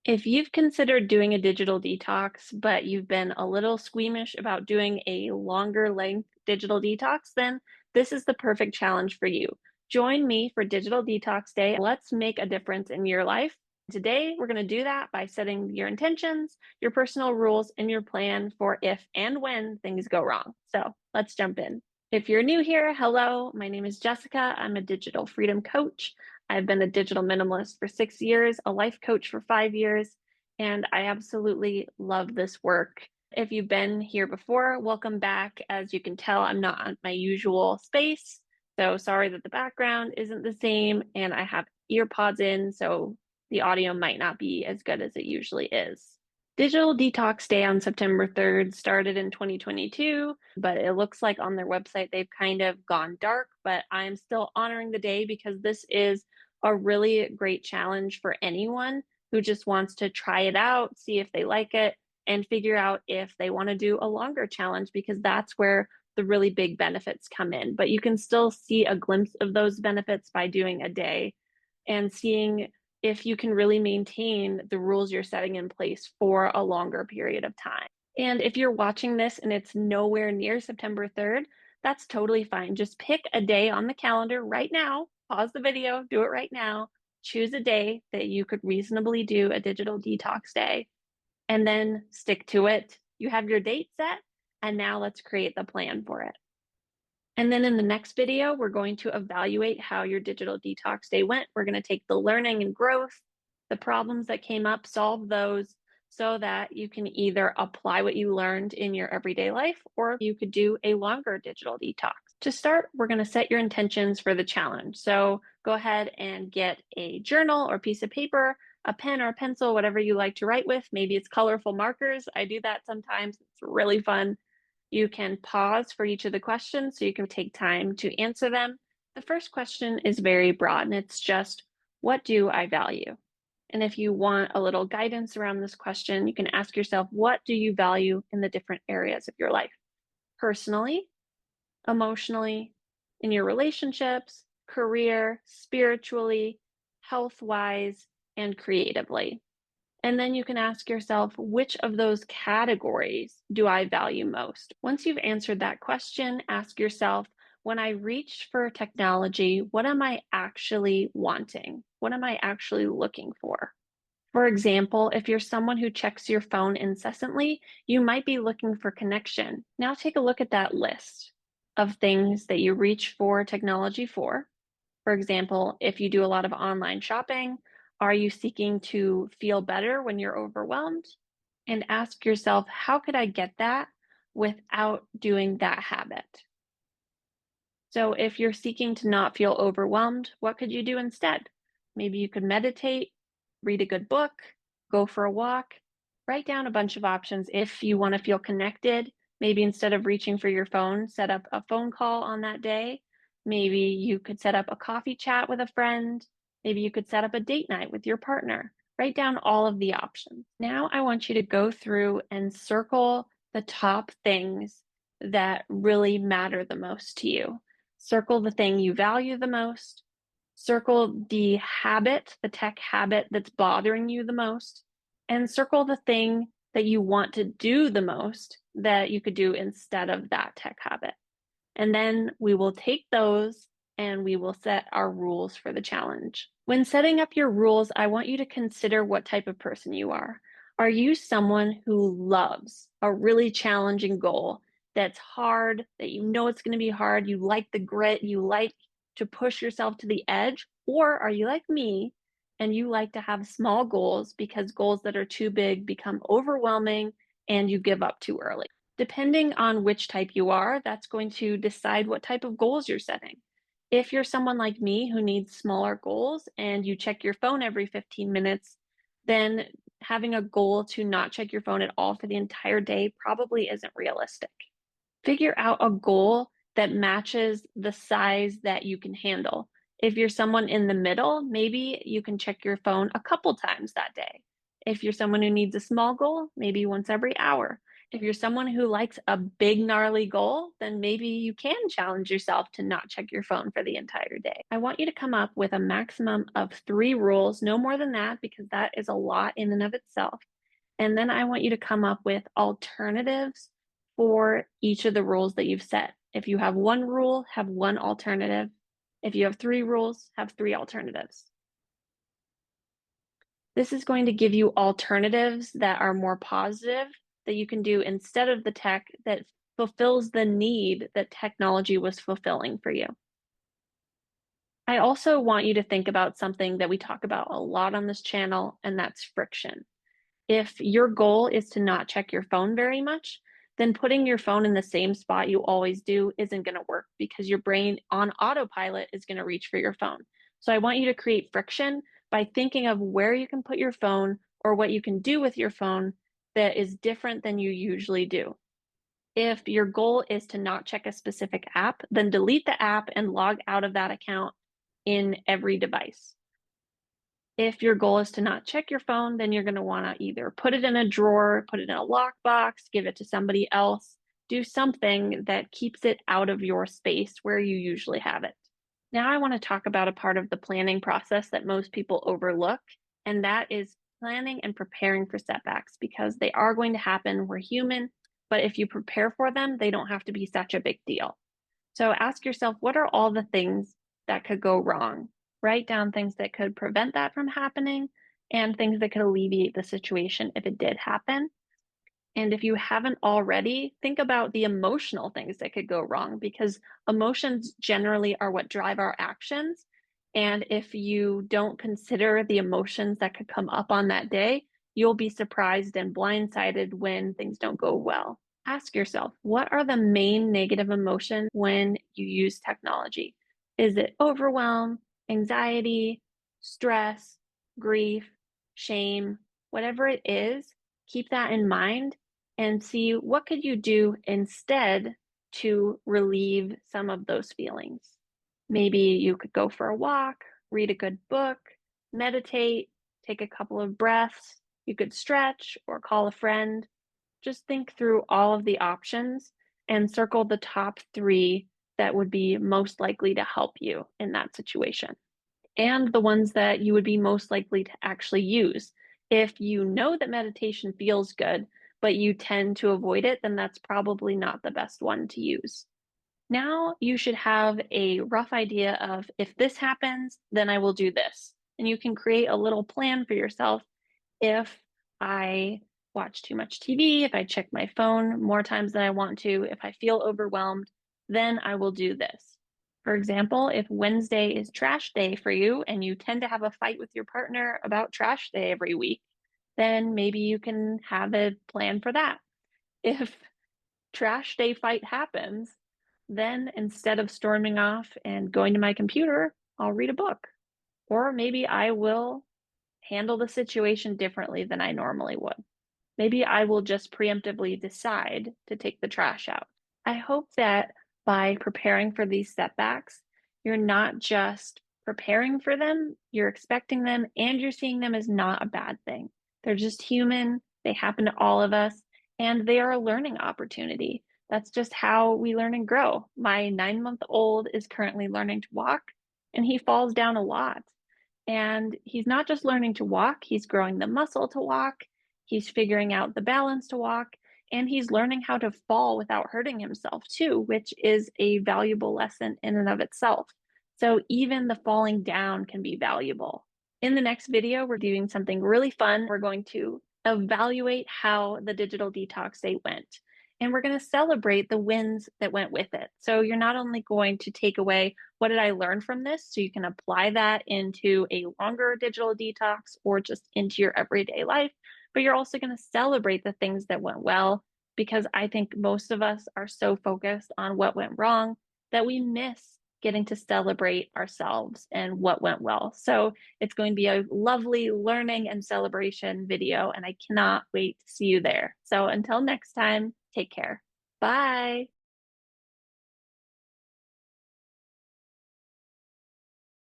If you've considered doing a digital detox, but you've been a little squeamish about doing a longer length digital detox, then this is the perfect challenge for you. Join me for Digital Detox Day. Let's make a difference in your life. Today, we're going to do that by setting your intentions, your personal rules, and your plan for if and when things go wrong. So let's jump in. If you're new here, hello, my name is Jessica. I'm a digital freedom coach. I've been a digital minimalist for 6 years, a life coach for 5 years, and I absolutely love this work. If you've been here before, welcome back. As you can tell, I'm not on my usual space, so sorry that the background isn't the same, and I have ear pods in, so the audio might not be as good as it usually is. Digital Detox Day on September 3rd started in 2022, but it looks like on their website they've kind of gone dark, but I'm still honoring the day because this is a really great challenge for anyone who just wants to try it out, see if they like it, and figure out if they want to do a longer challenge because that's where the really big benefits come in. But you can still see a glimpse of those benefits by doing a day and seeing if you can really maintain the rules you're setting in place for a longer period of time. And if you're watching this and it's nowhere near September 3rd, that's totally fine. Just pick a day on the calendar right now, pause the video, do it right now, choose a day that you could reasonably do a digital detox day, and then stick to it. You have your date set, and now let's create the plan for it. And then in the next video, we're going to evaluate how your digital detox day went. We're going to take the learning and growth, the problems that came up, solve those so that you can either apply what you learned in your everyday life or you could do a longer digital detox. To start, we're going to set your intentions for the challenge. So go ahead and get a journal or piece of paper, a pen or a pencil, whatever you like to write with. Maybe it's colorful markers. I do that sometimes. It's really fun. You can pause for each of the questions so you can take time to answer them. The first question is very broad and it's just, what do I value? And if you want a little guidance around this question, you can ask yourself, what do you value in the different areas of your life? Personally, emotionally, in your relationships, career, spiritually, health-wise, and creatively. And then you can ask yourself, which of those categories do I value most? Once you've answered that question, ask yourself, when I reach for technology, what am I actually wanting? What am I actually looking for? For example, if you're someone who checks your phone incessantly, you might be looking for connection. Now take a look at that list of things that you reach for technology for. For example, if you do a lot of online shopping, are you seeking to feel better when you're overwhelmed? And ask yourself, how could I get that without doing that habit? So if you're seeking to not feel overwhelmed, what could you do instead? Maybe you could meditate, read a good book, go for a walk, write down a bunch of options. If you want to feel connected, maybe instead of reaching for your phone, set up a phone call on that day. Maybe you could set up a coffee chat with a friend. Maybe you could set up a date night with your partner. Write down all of the options. Now I want you to go through and circle the top things that really matter the most to you. Circle the thing you value the most. Circle the habit, the tech habit that's bothering you the most. And circle the thing that you want to do the most that you could do instead of that tech habit. And then we will take those and we will set our rules for the challenge. When setting up your rules, I want you to consider what type of person you are. Are you someone who loves a really challenging goal that's hard, that you know it's going to be hard, you like the grit, you like to push yourself to the edge? Or are you like me and you like to have small goals because goals that are too big become overwhelming and you give up too early? Depending on which type you are, that's going to decide what type of goals you're setting. If you're someone like me who needs smaller goals and you check your phone every 15 minutes, then having a goal to not check your phone at all for the entire day probably isn't realistic. Figure out a goal that matches the size that you can handle. If you're someone in the middle, maybe you can check your phone a couple times that day. If you're someone who needs a small goal, maybe once every hour. If you're someone who likes a big, gnarly goal, then maybe you can challenge yourself to not check your phone for the entire day. I want you to come up with a maximum of 3 rules, no more than that, because that is a lot in and of itself. And then I want you to come up with alternatives for each of the rules that you've set. If you have 1 rule, have 1 alternative. If you have 3 rules, have 3 alternatives. This is going to give you alternatives that are more positive that you can do instead of the tech that fulfills the need that technology was fulfilling for you. I also want you to think about something that we talk about a lot on this channel, and that's friction. If your goal is to not check your phone very much, then putting your phone in the same spot you always do isn't going to work because your brain on autopilot is going to reach for your phone. So I want you to create friction by thinking of where you can put your phone or what you can do with your phone that is different than you usually do. If your goal is to not check a specific app, then delete the app and log out of that account in every device. If your goal is to not check your phone, then you're going to want to either put it in a drawer, put it in a lockbox, give it to somebody else, do something that keeps it out of your space where you usually have it. Now I want to talk about a part of the planning process that most people overlook, and that is planning and preparing for setbacks because they are going to happen. We're human, but if you prepare for them, they don't have to be such a big deal. So ask yourself, what are all the things that could go wrong? Write down things that could prevent that from happening and things that could alleviate the situation if it did happen. And if you haven't already, think about the emotional things that could go wrong because emotions generally are what drive our actions. And if you don't consider the emotions that could come up on that day, you'll be surprised and blindsided when things don't go well. Ask yourself, what are the main negative emotions when you use technology? Is it overwhelm, anxiety, stress, grief, shame, whatever it is? Keep that in mind and see what could you do instead to relieve some of those feelings. Maybe you could go for a walk, read a good book, meditate, take a couple of breaths. You could stretch or call a friend. Just think through all of the options and circle the top 3 that would be most likely to help you in that situation and the ones that you would be most likely to actually use. If you know that meditation feels good, but you tend to avoid it, then that's probably not the best one to use. Now you should have a rough idea of if this happens, then I will do this. And you can create a little plan for yourself. If I watch too much TV, if I check my phone more times than I want to, if I feel overwhelmed, then I will do this. For example, if Wednesday is trash day for you and you tend to have a fight with your partner about trash day every week, then maybe you can have a plan for that. If trash day fight happens, then instead of storming off and going to my computer, I'll read a book. Or maybe I will handle the situation differently than I normally would. Maybe I will just preemptively decide to take the trash out. I hope that by preparing for these setbacks, you're not just preparing for them, you're expecting them, and you're seeing them as not a bad thing. They're just human, they happen to all of us, and they are a learning opportunity. That's just how we learn and grow. My 9-month-old is currently learning to walk, and he falls down a lot. And he's not just learning to walk, he's growing the muscle to walk, he's figuring out the balance to walk, and he's learning how to fall without hurting himself too, which is a valuable lesson in and of itself. So even the falling down can be valuable. In the next video, we're doing something really fun. We're going to evaluate how the digital detox day went. And we're going to celebrate the wins that went with it. So you're not only going to take away what did I learn from this, so you can apply that into a longer digital detox or just into your everyday life, but you're also going to celebrate the things that went well because I think most of us are so focused on what went wrong that we miss getting to celebrate ourselves and what went well. So it's going to be a lovely learning and celebration video, and I cannot wait to see you there. So until next time, take care. Bye.